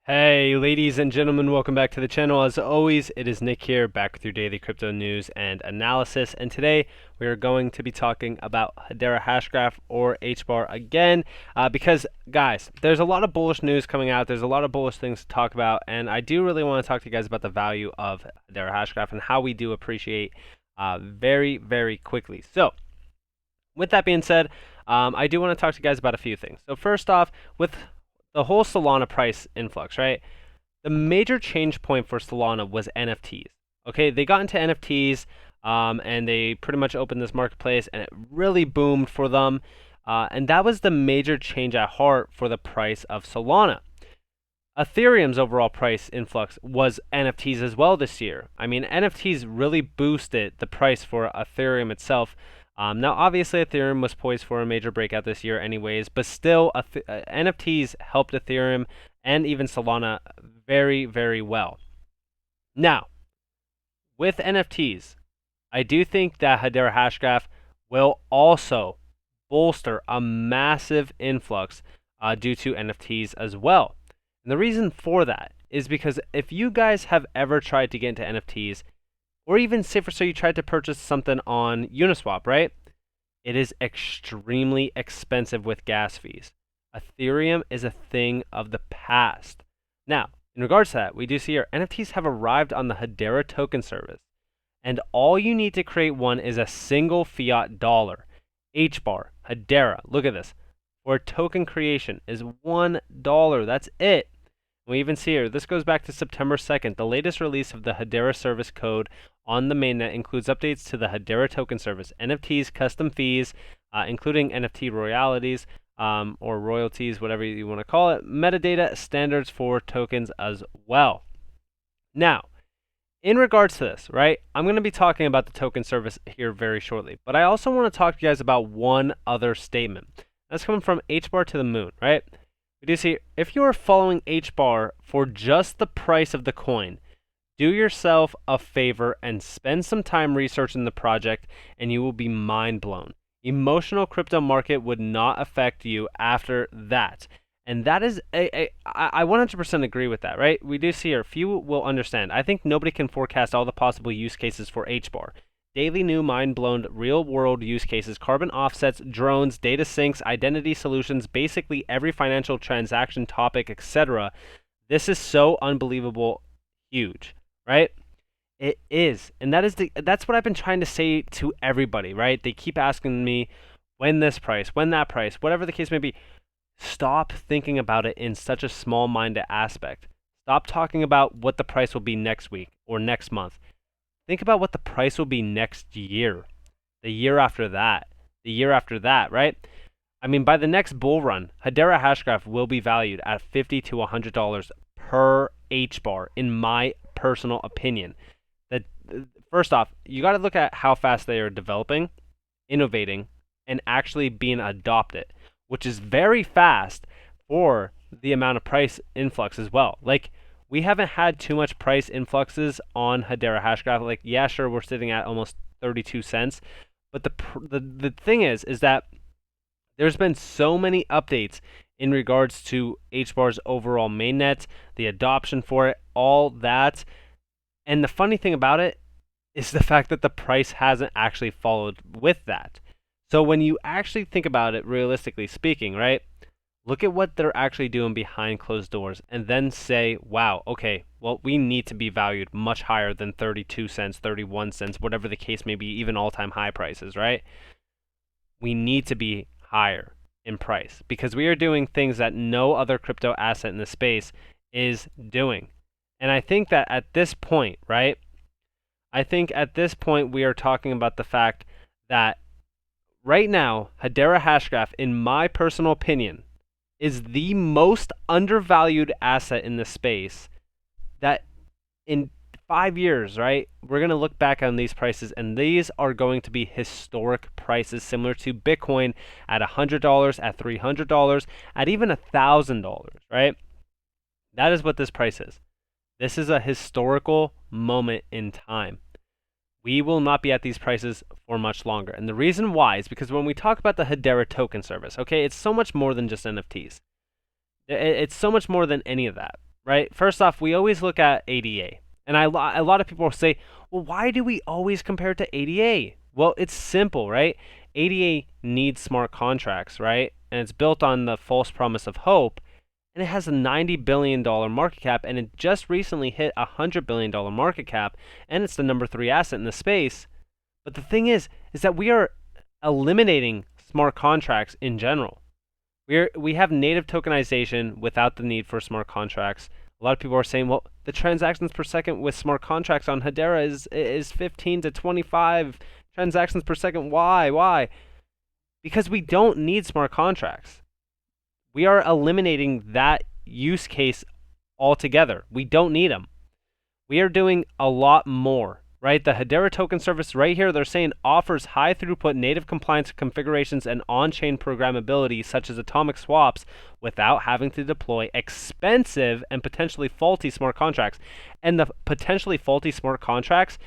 Hey, ladies and gentlemen, welcome back to the channel. As always, it is Nick here, back with your daily crypto news and analysis. And today we are going to be talking about Hedera Hashgraph or HBAR again, because guys, there's a lot of bullish news coming out. There's a lot of bullish things to talk about, and I do really want to talk to you guys about the value of Hedera Hashgraph and how we do appreciate very, very quickly. So, with that being said, I do want to talk to you guys about a few things. So first off, with the whole Solana price influx, right? The major change point for Solana was NFTs. Okay, they got into NFTs and they pretty much opened this marketplace and it really boomed for them. And that was the major change at heart for the price of Solana. Ethereum's overall price influx was NFTs as well this year. I mean, NFTs really boosted the price for Ethereum itself. Now, obviously, Ethereum was poised for a major breakout this year anyways, but still, NFTs helped Ethereum and even Solana very, very well. Now, with NFTs, I do think that Hedera Hashgraph will also bolster a massive influx due to NFTs as well. And the reason for that is because if you guys have ever tried to get into NFTs, or even say for so you tried to purchase something on Uniswap, right? It is extremely expensive with gas fees. Ethereum is a thing of the past. Now, in regards to that, we do see here NFTs have arrived on the Hedera token service. And all you need to create one is a single fiat dollar. HBAR, Hedera, look at this. For token creation is $1. That's it. We even see here, this goes back to September 2nd. The latest release of the Hedera service code on the mainnet includes updates to the Hedera token service, NFTs, custom fees, including NFT royalties, or royalties, whatever you want to call it, metadata standards for tokens as well. Now, in regards to this, right, I'm going to be talking about the token service here very shortly, but I also want to talk to you guys about one other statement. That's coming from HBAR to the moon, right? We do see, if you are following HBAR for just the price of the coin, do yourself a favor and spend some time researching the project and you will be mind blown. Emotional crypto market would not affect you after that. And that is, I 100% agree with that, right? We do see here, few will understand. I think nobody can forecast all the possible use cases for HBAR. Daily new mind-blown real-world use cases, carbon offsets, drones, data syncs, identity solutions, basically every financial transaction topic, etc. This is so unbelievable huge, right? It is. And that's what I've been trying to say to everybody, right? They keep asking me, when this price, when that price, whatever the case may be. Stop thinking about it in such a small-minded aspect. Stop talking about what the price will be next week or next month. Think about what the price will be next year, the year after that, the year after that, right? I mean, by the next bull run, Hedera Hashgraph will be valued at $50 to $100 per HBAR, in my personal opinion. That first off, you got to look at how fast they are developing, innovating, and actually being adopted, which is very fast for the amount of price influx as well. Like, we haven't had too much price influxes on Hedera Hashgraph. Like, yeah, sure, we're sitting at almost 32 cents. But the thing is that there's been so many updates in regards to HBAR's overall mainnet, the adoption for it, all that. And the funny thing about it is the fact that the price hasn't actually followed with that. So when you actually think about it, realistically speaking, right? Look at what they're actually doing behind closed doors and then say, wow, okay, well, we need to be valued much higher than 32 cents, 31 cents, whatever the case may be, even all-time high prices, right? We need to be higher in price because we are doing things that no other crypto asset in the space is doing. And I think that at this point, right? I think at this point we are talking about the fact that right now, Hedera Hashgraph, in my personal opinion, is the most undervalued asset in the space that in 5 years, right, we're going to look back on these prices and these are going to be historic prices similar to Bitcoin at $100, at $300, at even $1,000, right? That is what this price is. This is a historical moment in time. We will not be at these prices for much longer. And the reason why is because when we talk about the Hedera token service, okay, it's so much more than just NFTs. It's so much more than any of that, right? First off, we always look at ADA. And a lot of people say, well, why do we always compare it to ADA? Well, it's simple, right? ADA needs smart contracts, right? And it's built on the false promise of hope. And it has a $90 billion market cap, and it just recently hit a $100 billion market cap, and it's the number 3 asset in the space. But the thing is that we are eliminating smart contracts in general. We have native tokenization without the need for smart contracts. A lot of people are saying, well, the transactions per second with smart contracts on Hedera is 15 to 25 transactions per second. Why? Because we don't need smart contracts. We are eliminating that use case altogether. We don't need them. We are doing a lot more, right? The Hedera token service right here, they're saying offers high throughput native compliance configurations and on-chain programmability such as atomic swaps without having to deploy expensive and potentially faulty smart contracts. And the potentially faulty smart contracts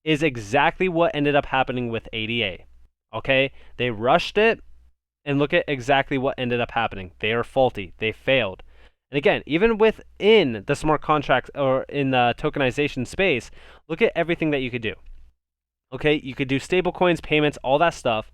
is exactly what ended up happening with ADA. Okay? They rushed it, and look at exactly what ended up happening. They are faulty. They failed. And again, even within the smart contracts or in the tokenization space, look at everything that you could do. Okay, you could do stablecoins, payments, all that stuff.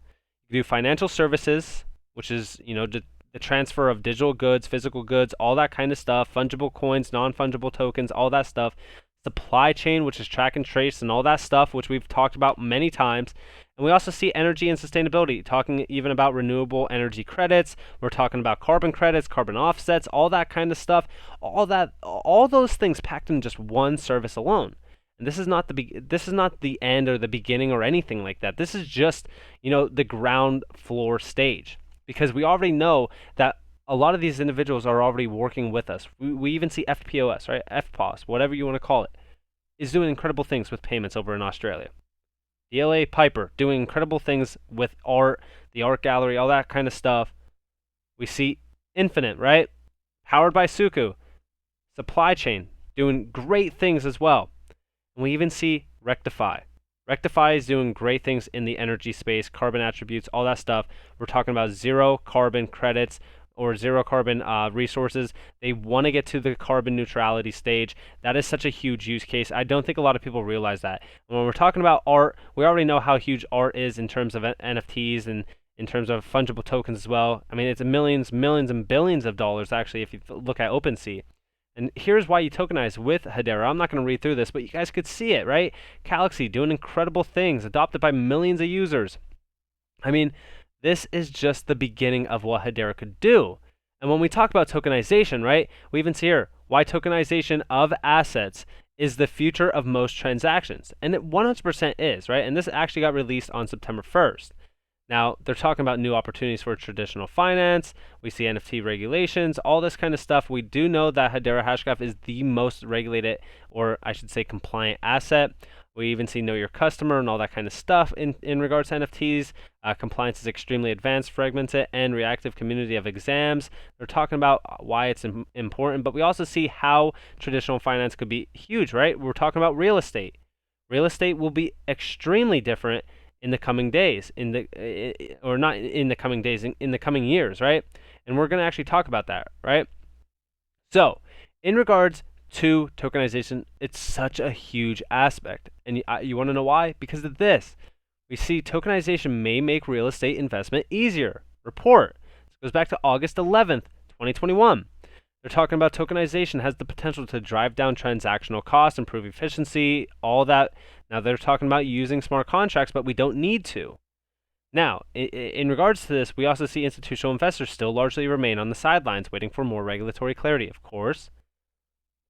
You could do financial services, which is, the transfer of digital goods, physical goods, all that kind of stuff, fungible coins, non-fungible tokens, all that stuff. Supply chain, which is track and trace and all that stuff, which we've talked about many times. And we also see energy and sustainability, talking even about renewable energy credits. We're talking about carbon credits, carbon offsets, all that kind of stuff. All those things packed in just one service alone. And this is not the end or the beginning or anything like that. This is just, the ground floor stage, because we already know that a lot of these individuals are already working with us. We even see FPOS, right? FPOS, whatever you want to call it, is doing incredible things with payments over in Australia. DLA Piper doing incredible things with art, the art gallery, all that kind of stuff. We see Infinite, right? Powered by Suku. Supply chain doing great things as well. And we even see Rectify. Rectify is doing great things in the energy space, carbon attributes, all that stuff. We're talking about zero carbon credits or zero carbon resources. They want to get to the carbon neutrality stage. That is such a huge use case. I don't think a lot of people realize that. And when we're talking about art, we already know how huge art is in terms of NFTs and in terms of fungible tokens as well. I mean, it's millions, and billions of dollars actually if you look at OpenSea. And here's why you tokenize with Hedera. I'm not going to read through this, but you guys could see it, right? Galaxy doing incredible things, adopted by millions of users. I mean, this is just the beginning of what Hedera could do. And when we talk about tokenization, right, we even see here why tokenization of assets is the future of most transactions. And it 100% is, right? And this actually got released on September 1st. Now, they're talking about new opportunities for traditional finance. We see NFT regulations, all this kind of stuff. We do know that Hedera Hashgraph is the most regulated, or I should say compliant asset. We even see know your customer and all that kind of stuff in regards to NFTs. Compliance is extremely advanced, fragmented, and reactive community of exams. They're talking about why it's important, but we also see how traditional finance could be huge, right? We're talking about real estate. Real estate will be extremely different in the coming days, in the coming years, right? And we're going to actually talk about that, right? So, in regards to tokenization, it's such a huge aspect. And you want to know why? Because of this. We see tokenization may make real estate investment easier. Report. This goes back to August 11th, 2021. They're talking about tokenization has the potential to drive down transactional costs, improve efficiency, all that. Now they're talking about using smart contracts, but we don't need to. Now, in regards to this, we also see institutional investors still largely remain on the sidelines, waiting for more regulatory clarity, of course.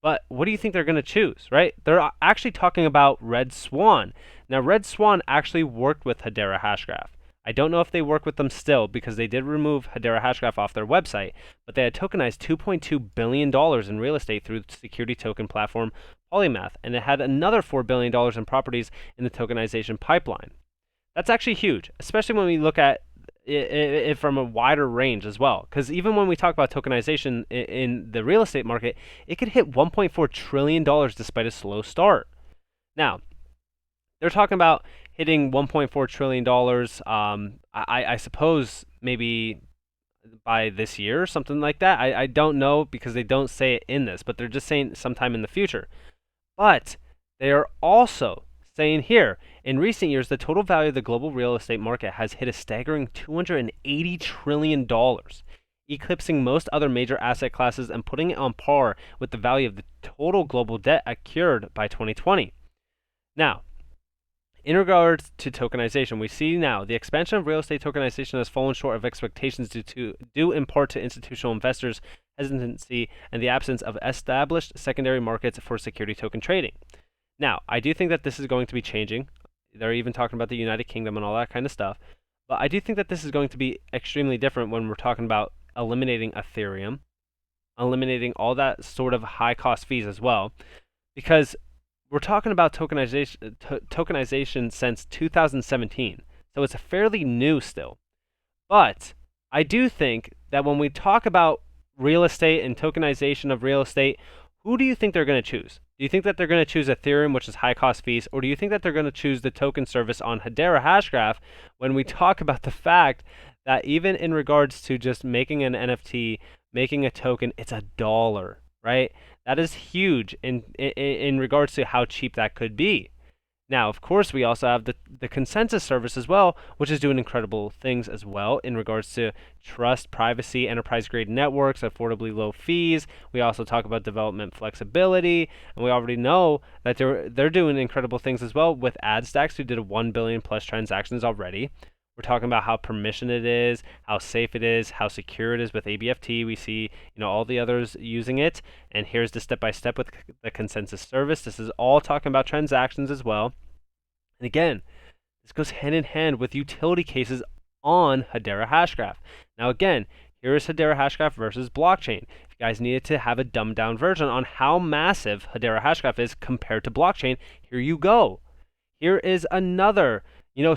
But what do you think they're going to choose, right? They're actually talking about Red Swan. Now, Red Swan actually worked with Hedera Hashgraph. I don't know if they work with them still because they did remove Hedera Hashgraph off their website, but they had tokenized $2.2 billion in real estate through the security token platform Polymath, and it had another $4 billion in properties in the tokenization pipeline. That's actually huge, especially when we look at it from a wider range as well. Because even when we talk about tokenization in the real estate market, it could hit $1.4 trillion despite a slow start. Now, they're talking about hitting $1.4 trillion. I suppose maybe by this year or something like that. I don't know because they don't say it in this, but they're just saying sometime in the future. But they are also saying here, in recent years, the total value of the global real estate market has hit a staggering $280 trillion, eclipsing most other major asset classes and putting it on par with the value of the total global debt accrued by 2020. Now, in regards to tokenization, we see now the expansion of real estate tokenization has fallen short of expectations due in part to institutional investors' hesitancy and the absence of established secondary markets for security token trading. Now, I do think that this is going to be changing. They're even talking about the United Kingdom and all that kind of stuff. But I do think that this is going to be extremely different when we're talking about eliminating Ethereum, eliminating all that sort of high cost fees as well, because we're talking about tokenization since 2017, so it's fairly new still. But I do think that when we talk about real estate and tokenization of real estate, who do you think they're going to choose? Do you think that they're going to choose Ethereum, which is high cost fees, or do you think that they're going to choose the token service on Hedera Hashgraph when we talk about the fact that even in regards to just making an NFT, making a token, it's $1, right? That is huge in regards to how cheap that could be. Now, of course, we also have the consensus service as well, which is doing incredible things as well in regards to trust, privacy, enterprise-grade networks, affordably low fees. We also talk about development flexibility, and we already know that they're doing incredible things as well with AdStacks, who did 1 billion plus transactions already. We're talking about how permissioned it is, how safe it is, how secure it is with ABFT. We see, all the others using it, and here's the step-by-step with the consensus service. This is all talking about transactions as well. And again, this goes hand in hand with utility cases on Hedera Hashgraph. Now again, here is Hedera Hashgraph versus blockchain. If you guys needed to have a dumbed down version on how massive Hedera Hashgraph is compared to blockchain, here you go. Here is another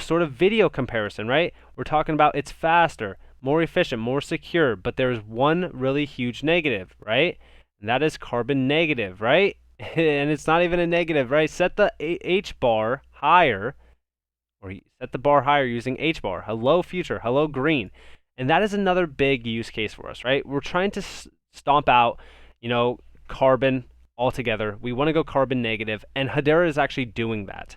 sort of video comparison, right? We're talking about it's faster, more efficient, more secure, but there's one really huge negative, right? And that is carbon negative, right? And it's not even a negative, right? Set the HBAR higher, or set the bar higher using HBAR. Hello future, hello green. And that is another big use case for us, right? We're trying to stomp out, carbon altogether. We want to go carbon negative, and Hedera is actually doing that.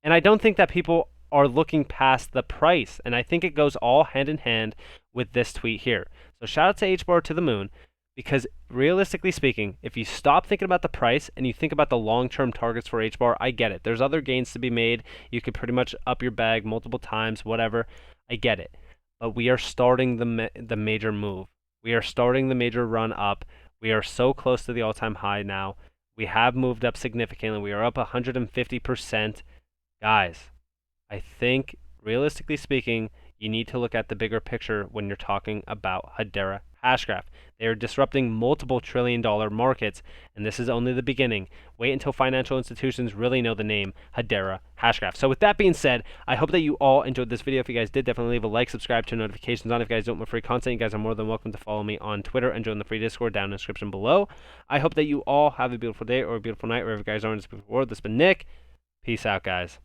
And I don't think that people are looking past the price. And I think it goes all hand in hand with this tweet here. So shout out to HBAR to the moon, because realistically speaking, if you stop thinking about the price and you think about the long-term targets for HBAR, I get it. There's other gains to be made. You could pretty much up your bag multiple times, whatever. I get it. But we are starting the major move. We are starting the major run up. We are so close to the all-time high now. We have moved up significantly. We are up 150%. Guys, I think, realistically speaking, you need to look at the bigger picture when you're talking about Hedera Hashgraph. They are disrupting multiple trillion-dollar markets, and this is only the beginning. Wait until financial institutions really know the name Hedera Hashgraph. So with that being said, I hope that you all enjoyed this video. If you guys did, definitely leave a like, subscribe, turn notifications on. If you guys don't want free content, you guys are more than welcome to follow me on Twitter and join the free Discord down in the description below. I hope that you all have a beautiful day or a beautiful night wherever you guys are in this beautiful world. This has been Nick. Peace out, guys.